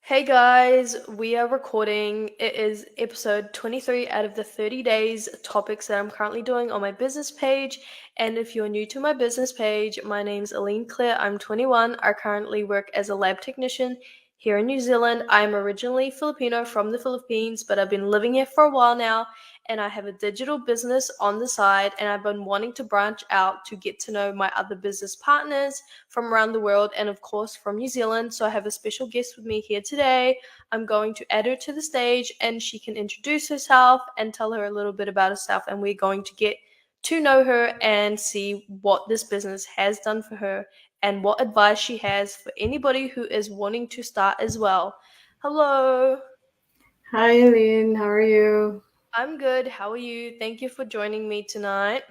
Hey guys, we are recording. It is episode 23 out of the 30 days topics that I'm currently doing on my business page. And if you're new to my business page, my name's Elyn. I'm 21. I currently work as a lab technician here in New Zealand. I'm originally Filipino from the Philippines, but I've been living here for a while now. And I have a digital business on the side, and I've been wanting to branch out to get to know my other business partners from around the world and, of course, from New Zealand. So I have a special guest with me here today. I'm going to add her to the stage and she can introduce herself and tell her a little bit about herself. And we're going to get to know her and see what this business has done for her and what advice she has for anybody who is wanting to start as well. Hello. Hi, Elyn. How are you? I'm good. How are you? Thank you for joining me tonight.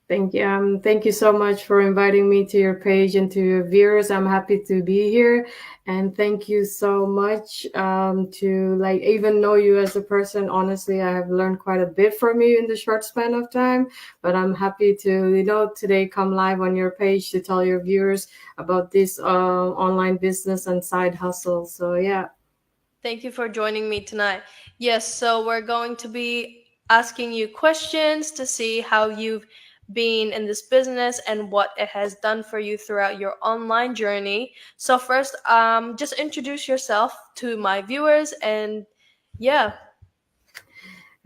Thank you so much for inviting me to your page and to your viewers. I'm happy to be here, and thank you so much to like even know you as a person. Honestly, I have learned quite a bit from you in the short span of time. But I'm happy to today come live on your page to tell your viewers about this online business and side hustle. So yeah. Thank you for joining me tonight. Yes, so we're going to be asking you questions to see how you've been in this business and what it has done for you throughout your online journey. So first, just introduce yourself to my viewers and yeah.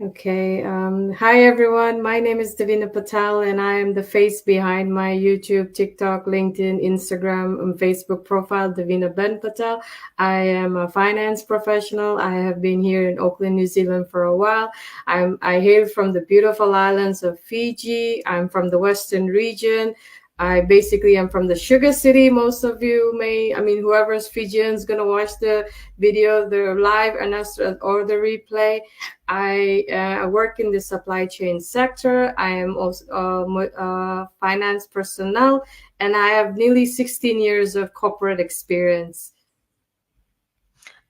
Okay. Hi, everyone. My name is Devina Patel, and I am the face behind my YouTube, TikTok, LinkedIn, Instagram, and Facebook profile, Devina Ben Patel. I am a finance professional. I have been here in Auckland, New Zealand for a while. I hail from the beautiful islands of Fiji. I'm from the Western region. I basically am from the Sugar City. Most of you whoever's Fijian is going to watch the video, the live and or the replay. I work in the supply chain sector. I am also finance personnel, and I have nearly 16 years of corporate experience.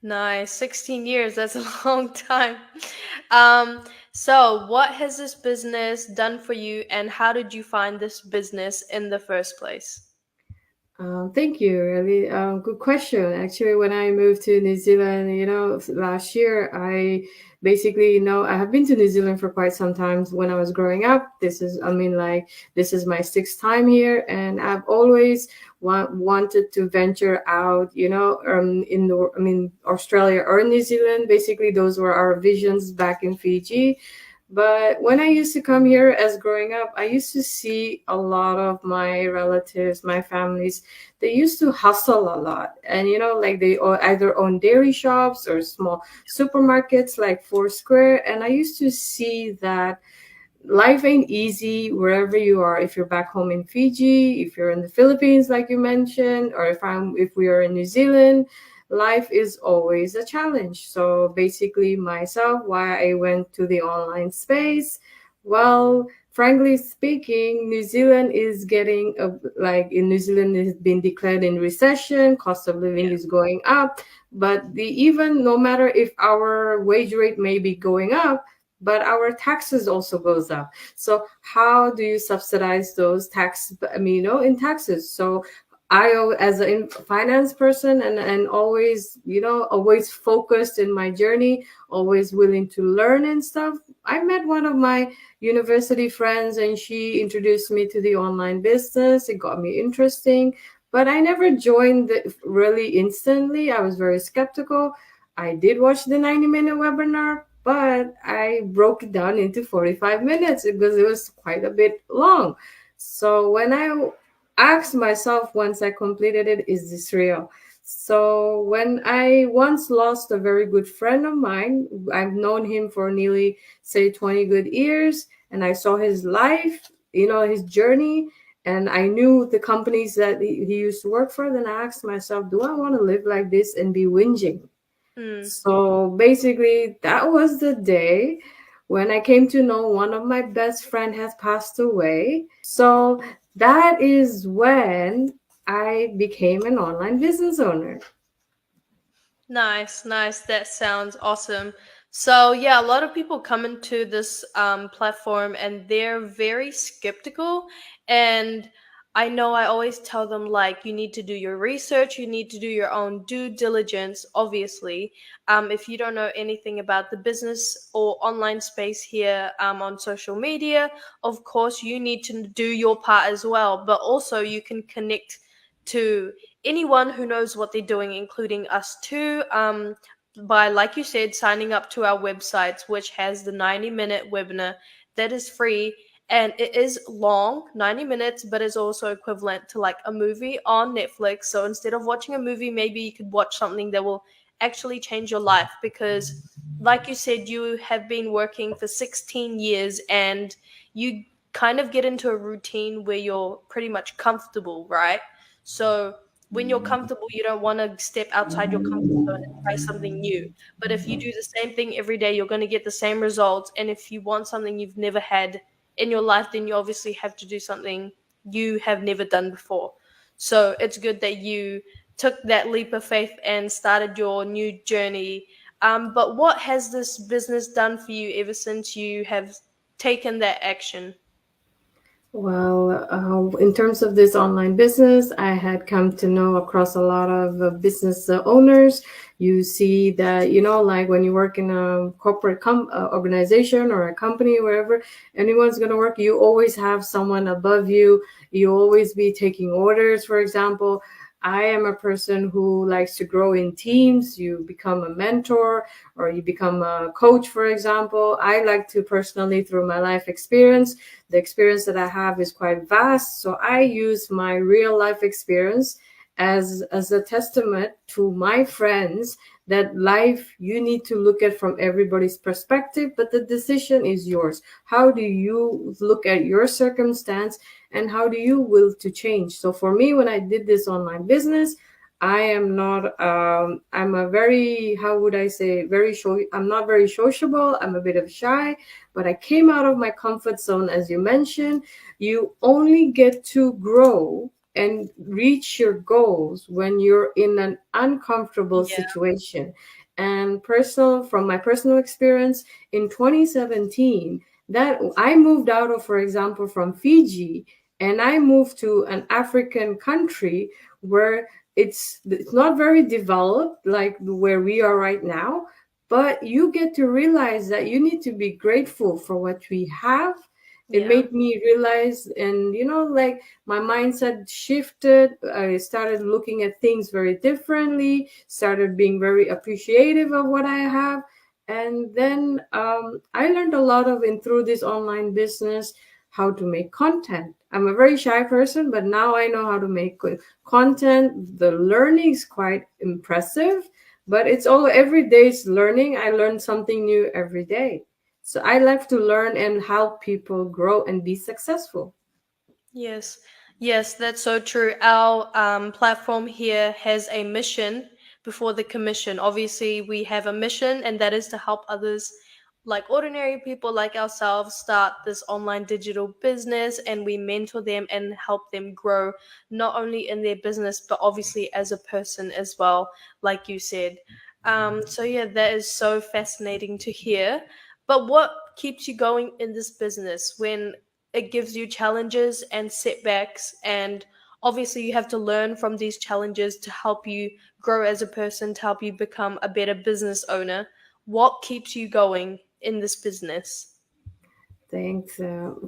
Nice. 16 years, that's a long time. Um, so what has this business done for you and how did you find this business in the first place? Thank you. Really, good question. Actually, when I moved to New Zealand, last year, I basically, I have been to New Zealand for quite some time. When I was growing up, this is my sixth time here, and I've always wanted to venture out, Australia or New Zealand. Basically, those were our visions back in Fiji. But when I used to come here as growing up, I used to see a lot of my relatives, my families, they used to hustle a lot. And, like either own dairy shops or small supermarkets like Foursquare. And I used to see that life ain't easy wherever you are. If you're back home in Fiji, if you're in the Philippines, like you mentioned, or if we are in New Zealand, life is always a challenge. So basically, myself, why I went to the online space, well, frankly speaking, New Zealand is getting in New Zealand has been declared in recession. Cost of living Yeah. is going up, but even no matter if our wage rate may be going up, but our taxes also goes up. So how do you subsidize those in taxes? So as a finance person, and always, always focused in my journey, always willing to learn and stuff. I met one of my university friends, and she introduced me to the online business. It got me interesting, but I never joined really instantly. I was very skeptical. I did watch the 90-minute webinar, but I broke it down into 45 minutes because it was quite a bit long. So when I asked myself once I completed it, is this real? So when I once lost a very good friend of mine, I've known him for nearly, say, 20 good years, and I saw his life, his journey, and I knew the companies that he used to work for. Then I asked myself, do I want to live like this and be whinging? Mm. So basically, that was the day when I came to know one of my best friend has passed away. So that is when I became an online business owner. Nice, nice. That sounds awesome. So, yeah, a lot of people come into this platform and they're very skeptical. And I know I always tell them, like, you need to do your research, you need to do your own due diligence, obviously. If you don't know anything about the business or online space here, on social media, of course, you need to do your part as well. But also, you can connect to anyone who knows what they're doing, including us too. By, like you said, signing up to our websites, which has the 90-minute webinar that is free, and it is long, 90 minutes, but is also equivalent to like a movie on Netflix. So instead of watching a movie, maybe you could watch something that will actually change your life, because like you said, you have been working for 16 years and you kind of get into a routine where you're pretty much comfortable, right? So when you're comfortable, you don't want to step outside your comfort zone and try something new. But if you do the same thing every day, you're going to get the same results. And if you want something you've never had in your life, then you obviously have to do something you have never done before. So it's good that you took that leap of faith and started your new journey. But what has this business done for you ever since you have taken that action? Well, in terms of this online business, I had come to know across a lot of business owners. You see that, like when you work in a corporate organization or a company, wherever anyone's going to work, you always have someone above you. You always be taking orders, for example. I am a person who likes to grow in teams. You become a mentor or you become a coach, for example. I like to personally, through my life experience, the experience that I have is quite vast. So I use my real life experience as a testament to my friends that life you need to look at from everybody's perspective, but the decision is yours. How do you look at your circumstance and how do you will to change? So for me, when I did this online business, I am not I'm a very, how would I say, very show I'm not very sociable. I'm a bit of shy, but I came out of my comfort zone. As you mentioned, you only get to grow and reach your goals when you're in an uncomfortable Yeah, situation. And from my personal experience in 2017, that I moved out of, for example, from Fiji, and I moved to an African country where it's not very developed like where we are right now, but you get to realize that you need to be grateful for what we have. It yeah. made me realize, and like my mindset shifted. I started looking at things very differently, started being very appreciative of what I have. And then I learned a lot of in through this online business how to make content. I'm a very shy person, but now I know how to make good content. The learning is quite impressive, but it's all every day's learning. I learn something new every day. So I like to learn and help people grow and be successful. Yes, yes, that's so true. Our platform here has a mission before the commission. Obviously, we have a mission, and that is to help others, like ordinary people like ourselves, start this online digital business, and we mentor them and help them grow not only in their business, but obviously as a person as well, like you said. So, yeah, that is so fascinating to hear. But what keeps you going in this business when it gives you challenges and setbacks, and obviously you have to learn from these challenges to help you grow as a person, to help you become a better business owner? What keeps you going in this business? Thanks.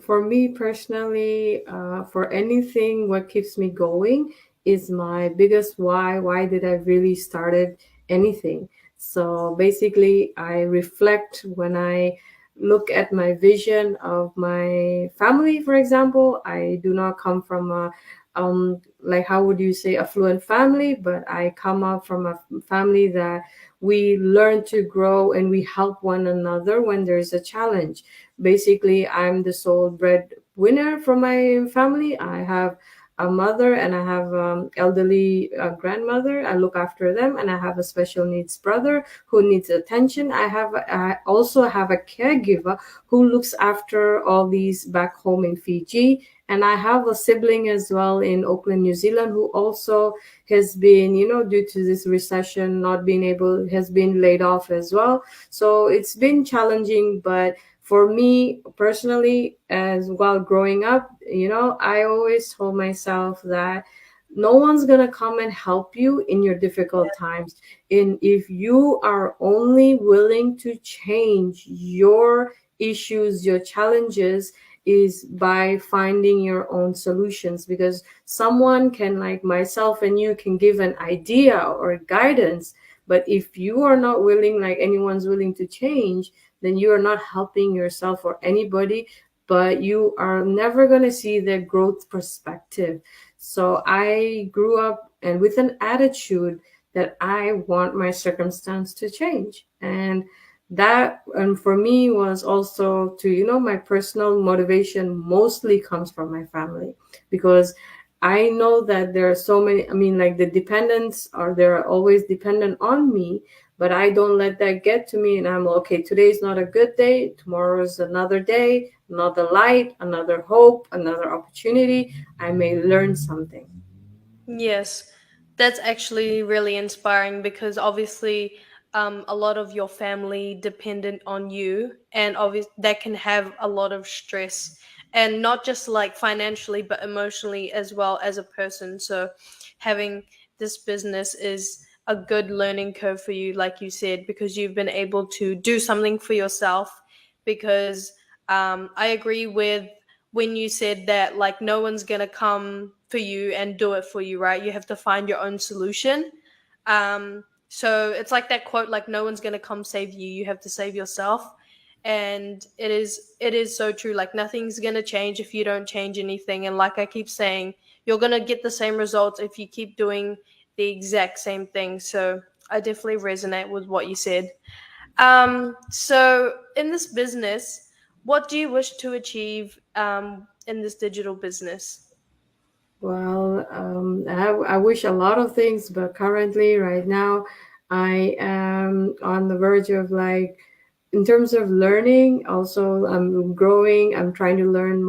For me personally, for anything, what keeps me going is my biggest why. Why did I really started anything? So basically, I reflect when I look at my vision of my family. For example, I do not come from a like how would you say affluent family, but I come up from a family that we learn to grow and we help one another when there's a challenge. Basically, I'm the sole breadwinner from my family. I have a mother and I have elderly grandmother. I look after them, and I have a special needs brother who needs attention. I also have a caregiver who looks after all these back home in Fiji, and I have a sibling as well in Auckland, New Zealand, who also has been, due to this recession, not being able, has been laid off as well. So it's been challenging, but for me personally, as while growing up, I always told myself that no one's gonna come and help you in your difficult times. And if you are only willing to change your issues, your challenges, is by finding your own solutions, because someone can, like myself and you, can give an idea or guidance, but if you are not willing, like anyone's willing to change, then you are not helping yourself or anybody, but you are never going to see their growth perspective. So I grew up and with an attitude that I want my circumstance to change. And that, and for me, was also to, my personal motivation mostly comes from my family, because I know that there are so many, I mean, like the dependents are, they're always dependent on me, but I don't let that get to me. And I'm okay, today's not a good day. Tomorrow is another day, another light, another hope, another opportunity. I may learn something. Yes, that's actually really inspiring because obviously, a lot of your family dependent on you, and obviously that can have a lot of stress, and not just like financially, but emotionally as well as a person. So, having this business is a good learning curve for you, like you said, because you've been able to do something for yourself. Because I agree with when you said that like no one's gonna come for you and do it for you, right? You have to find your own solution. So it's like that quote, like no one's gonna come save you. You have to save yourself. And it is so true. Like nothing's gonna change if you don't change anything. And like I keep saying, you're gonna get the same results if you keep doing the exact same thing. So I definitely resonate with what you said. So in this business, what do you wish to achieve in this digital business? Well, I wish a lot of things, but currently, right now, I am on the verge of, like, in terms of learning, also, I'm growing. I'm trying to learn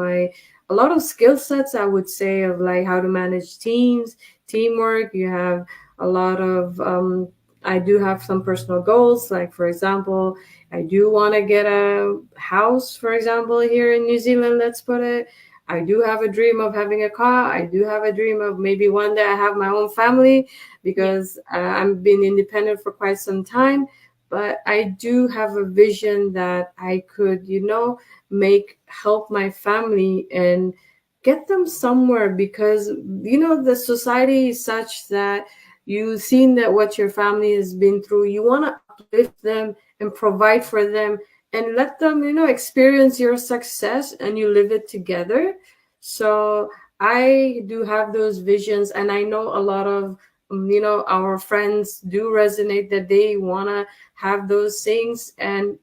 a lot of skill sets, I would say, of like how to manage teams, teamwork. You have a lot of, I do have some personal goals. Like, for example, I do want to get a house, for example, here in New Zealand, let's put it. I do have a dream of having a car. I do have a dream of maybe one day I have my own family, Yeah. because I've been independent for quite some time. But I do have a vision that I could, help my family and get them somewhere, because, the society is such that you've seen that what your family has been through. You want to uplift them and provide for them and let them, experience your success, and you live it together. So I do have those visions, and I know a lot of, our friends do resonate that they want to have those things. And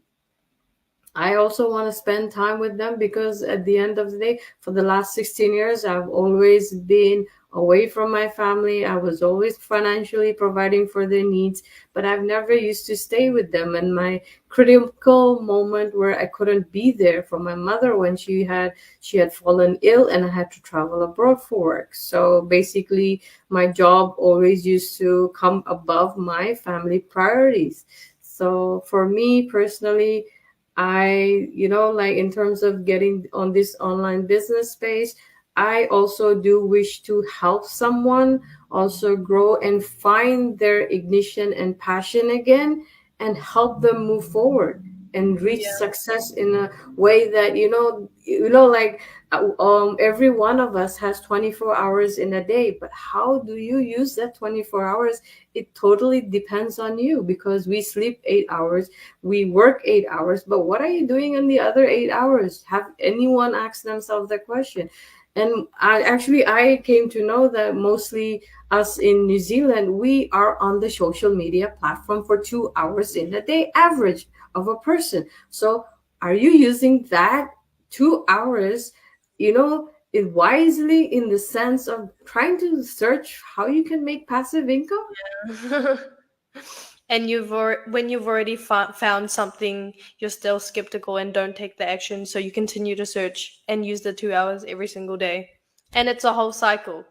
I also want to spend time with them, because at the end of the day, for the last 16 years, I've always been away from my family. I was always financially providing for their needs, but I've never used to stay with them. And my critical moment where I couldn't be there for my mother when she had fallen ill and I had to travel abroad for work. So basically, my job always used to come above my family priorities. So for me personally, like in terms of getting on this online business space, I also do wish to help someone also grow and find their ignition and passion again, and help them move forward and reach Yeah. success in a way that, like, every one of us has 24 hours in a day, but how do you use that 24 hours? It totally depends on you, because we sleep 8 hours, we work 8 hours, but what are you doing in the other 8 hours? Have anyone asked themselves that question? And I came to know that mostly us in New Zealand, we are on the social media platform for 2 hours in a day, average of a person. So are you using that 2 hours, wisely, in the sense of trying to search how you can make passive income? And when you've already found something, you're still skeptical and don't take the action, so you continue to search and use the 2 hours every single day, and it's a whole cycle.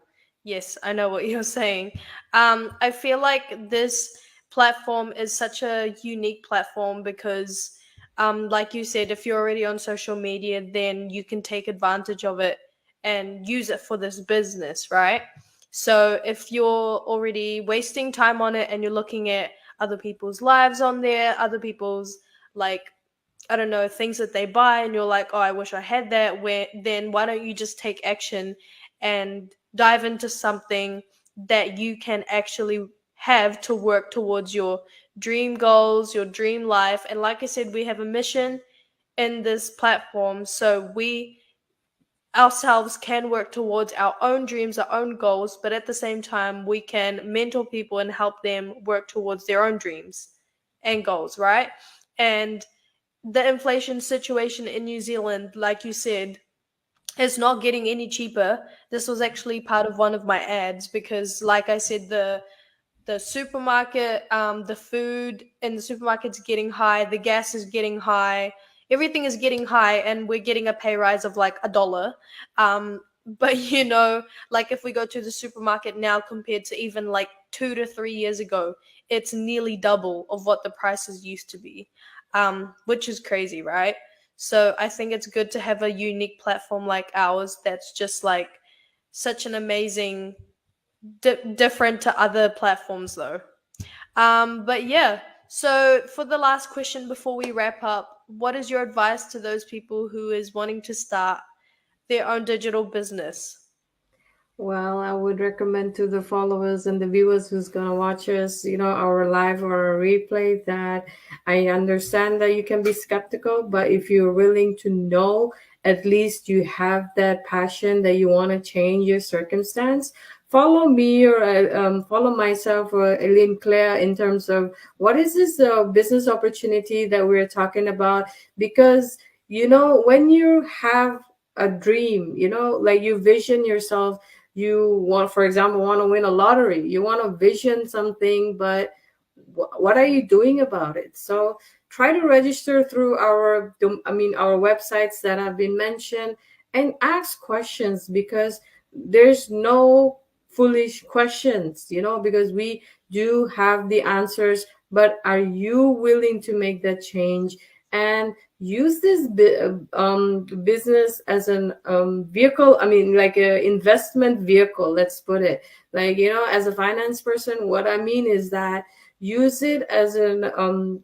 Yes, I know what you're saying. I feel like this platform is such a unique platform because like you said, if you're already on social media, then you can take advantage of it and use it for this business, right? So if you're already wasting time on it and you're looking at other people's lives on there, other people's, like, I don't know, things that they buy, and you're like, oh, I wish I had that, where then why don't you just take action and dive into something that you can actually have to work towards your dream goals, your dream life. And like I said, we have a mission in this platform, so we ourselves can work towards our own dreams, our own goals, but at the same time, we can mentor people and help them work towards their own dreams and goals, right? And the inflation situation in New Zealand, like you said, is not getting any cheaper. This was actually part of one of my ads because, like I said, the supermarket, the food in the supermarket's getting high, the gas is getting high, everything is getting high, and we're getting a pay rise of like $1. But like if we go to the supermarket now compared to even like 2 to 3 years ago, it's nearly double of what the prices used to be, which is crazy, right? So I think it's good to have a unique platform like ours that's just like such an amazing different to other platforms though. But yeah, so for the last question before we wrap up, what is your advice to those people who is wanting to start their own digital business? Well, I would recommend to the followers and the viewers who's gonna watch us, our live or a replay, that I understand that you can be skeptical, but if you're willing to know, at least you have that passion that you want to change your circumstance. Follow me or follow myself or Elyn Claire in terms of what is this business opportunity that we're talking about, because when you have a dream, like you vision yourself, you want, for example, want to win a lottery, you want to vision something, but what are you doing about it? So try to register through our websites that have been mentioned, and ask questions, because there's no foolish questions, because we do have the answers. But are you willing to make that change and use this business as an vehicle, like a investment vehicle, let's put it, like, as a finance person, what I mean is that use it as an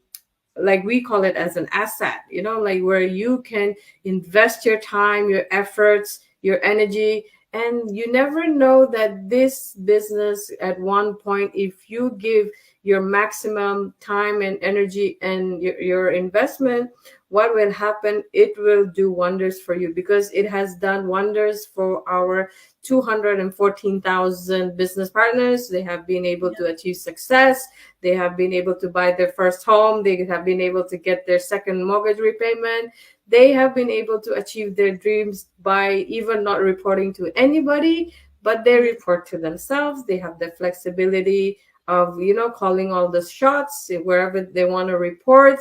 like we call it as an asset, like where you can invest your time, your efforts, your energy. And you never know that this business at one point, if you give your maximum time and energy and your investment, what will happen, it will do wonders for you, because it has done wonders for our 214,000 business partners. They have been able to achieve success. They have been able to buy their first home. They have been able to get their second mortgage repayment. They have been able to achieve their dreams by even not reporting to anybody, but they report to themselves. They have the flexibility of, calling all the shots wherever they want to report.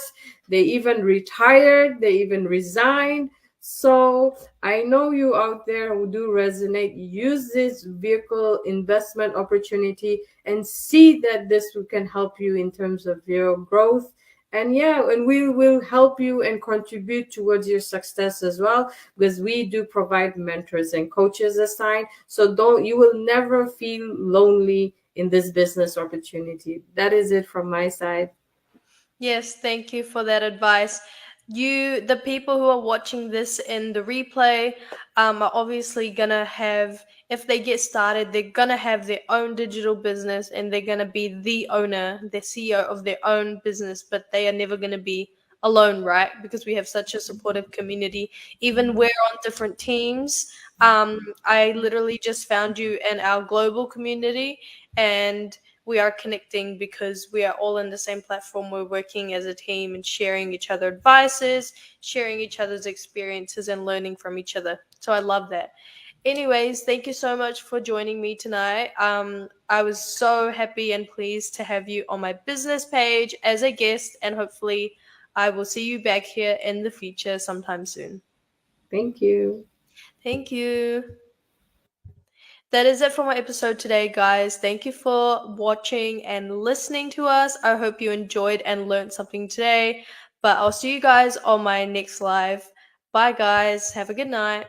They even retired. They even resigned. So I know you out there who do resonate. Use this vehicle investment opportunity and see that this can help you in terms of your growth. And yeah, and we will help you and contribute towards your success as well, because we do provide mentors and coaches assigned. So you will never feel lonely in this business opportunity. That is it from my side. Yes, thank you for that advice. The people who are watching this in the replay, are obviously gonna have, if they get started, they're gonna have their own digital business and they're gonna be the owner, the CEO of their own business, but they are never gonna be alone, right? Because we have such a supportive community. Even we're on different teams. I literally just found you in our global community, and we are connecting because we are all in the same platform. We're working as a team and sharing each other advices, sharing each other's experiences, and learning from each other. So I love that. Anyways, thank you so much for joining me tonight. I was so happy and pleased to have you on my business page as a guest, and hopefully I will see you back here in the future sometime soon. Thank you. Thank you. That is it for my episode today, guys. Thank you for watching and listening to us. I hope you enjoyed and learned something today. But I'll see you guys on my next live. Bye, guys. Have a good night.